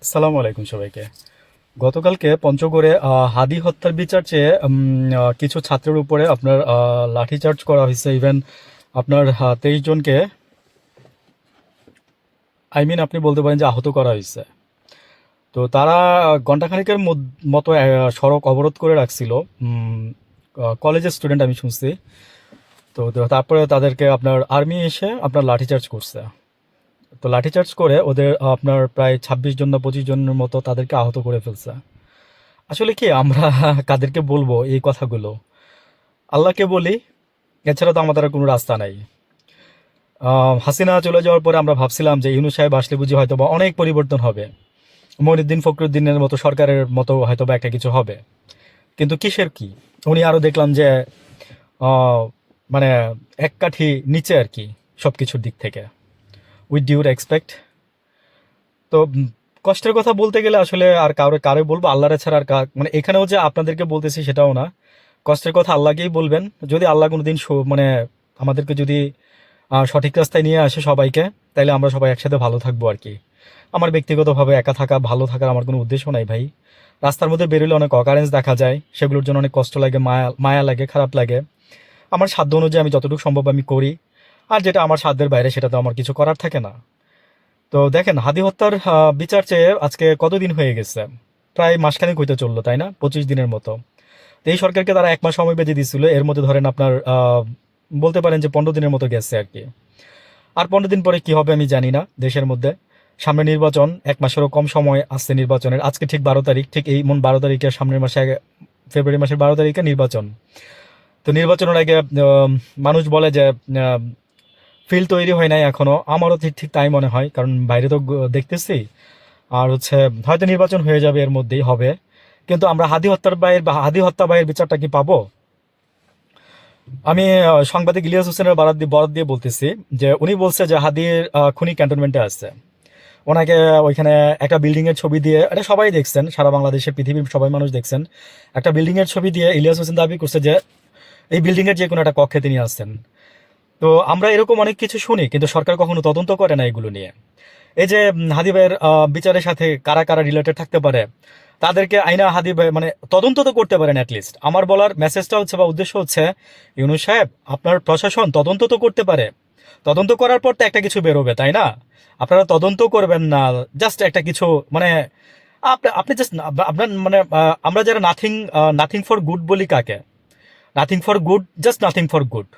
আসসালামু আলাইকুম সবাইকে। গতকালকে পঞ্চগড়ে হাদি হত্যার বিচার চেয়ে কিছু ছাত্রের উপরে আপনার লাঠিচার্জ করা হয়েছে। ইভেন আপনার 23 জনকে আপনি বলতে পারেন যে আহত করা হয়েছে। তো তারা ঘণ্টাখানেকের মতো সড়ক অবরোধ করে রাখছিল। কলেজের স্টুডেন্ট আমি শুনছি। তো তারপরে তাদেরকে আপনার আর্মি এসে আপনার লাঠিচার্জ করছে। তো লাঠিচার্জ করে ওদের আপনার প্রায় 26 জন না 25 জনের মতো তাদেরকে আহত করে ফেলছে। আসলে কি আমরা কাদেরকে বলবো এই কথাগুলো? আল্লাহকে বলি, এছাড়া তো আমাদের আর কোনো রাস্তা নাই। হাসিনা চলে যাওয়ার পরে আমরা ভাবছিলাম যে ইউনূস সাহেব আসলে বুঝি হয়তো বা অনেক পরিবর্তন হবে, মনিউদ্দিন ফখরুদ্দিনের মতো সরকারের মতো হয়তো বা একটা কিছু হবে। কিন্তু কিসের কি, উনি আরো দেখলাম যে আহ, মানে এক কাঠি নিচে আর কি, সব কিছুর দিক থেকে। With due respect. তো কষ্টের কথা বলতে গেলে আসলে আর কারো বলবো, আল্লাহর ছাড়া আর মানে এখানেও যে আপনাদেরকে বলতেছি সেটাও না। কষ্টের কথা আল্লাহকেই বলবেন। যদি আল্লাহ কোনোদিন মানে আমাদেরকে যদি সঠিক রাস্তায় নিয়ে আসে সবাইকে, তাইলে আমরা সবাই একসাথে ভালো থাকবো আর কি। আমার ব্যক্তিগতভাবে একা থাকা, ভালো থাকার আমার কোনো উদ্দেশ্য নাই ভাই। রাস্তার মধ্যে বেরোলে অনেক অকারেন্স দেখা যায়, সেগুলোর জন্য অনেক কষ্ট লাগে, মায়া মায়া লাগে, খারাপ লাগে। আমার সাধ্য অনুযায়ী আমি যতটুকু সম্ভব আমি করি। আর যেটা আমার সাধ্যের বাইরে সেটা তো আমার কিছু করার থাকে না। তো দেখেন, হাদি হত্যার বিচার চেয়ে আজকে কতদিন হয়ে গেছে? প্রায় মাসখানেক হইতে চললো, তাই না? 25 দিনের মতো। তো এই সরকারকে তারা 1 মাস সময় বেঁধে দিচ্ছিল, এর মধ্যে ধরেন আপনার বলতে পারেন যে 15 দিনের মতো গেছে আর কি। আর 15 দিন পরে কি হবে আমি জানি না দেশের মধ্যে। সামনে নির্বাচন, 1 মাসেরও কম সময় আসছে নির্বাচনের। আজকে ঠিক 12 তারিখ, ঠিক এই 12 তারিখে সামনের মাসে ফেব্রুয়ারি মাসের 12 তারিখে নির্বাচন। তো নির্বাচনের আগে মানুষ বলে যে ফিল তৈরি হয় নাই এখনো। আমারও ঠিক ঠিক তাই মনে হয়, কারণ বাইরে তো দেখতেছি। আর হচ্ছে হয়তো নির্বাচন হয়ে যাবে, এর মধ্যেই হবে। কিন্তু আমরা হাদি হত্যার বাইয়ের বা হাদি হত্যা বাইয়ের বিচারটা কি পাবো? আমি সাংবাদিক ইলিয়াস হোসেনের বরাত দিয়ে বলতেছি যে উনি বলছে যে হাদির খুনি ক্যান্টনমেন্টে আছে। ওনাকে ওইখানে একটা বিল্ডিং এর ছবি দিয়ে, এটা সবাই দেখছেন, সারা বাংলাদেশের পৃথিবীর সবাই মানুষ দেখছেন। একটা বিল্ডিং এর ছবি দিয়ে ইলিয়াস হোসেন দাবি করছে যে এই বিল্ডিং এর যে কোনো একটা কক্ষে তিনি আসছেন। তো আমরা এরকম অনেক কিছু শুনি, কিন্তু সরকার কখনো তদন্ত করে না এগুলো নিয়ে। এই যে হাদি ভাইয়ের বিচারের সাথে কারা কারা রিলেটেড থাকতে পারে, তাদেরকে আইনা হাদি ভাই মানে তদন্ত তো করতে পারেন অ্যাটলিস্ট। আমার বলার মেসেজটা হচ্ছে বা উদ্দেশ্য হচ্ছে, ইউনূস সাহেব আপনার প্রশাসন তদন্ত তো করতে পারে। তদন্ত করার পর তো একটা কিছু বেরোবে, তাই না? আপনারা তদন্ত করবেন না, জাস্ট একটা কিছু মানে আপনি আপনি জাস্ট আপনার মানে আমরা যারা নাথিং নাথিং ফর গুড বলি কাকে? Nothing for good, just nothing for good.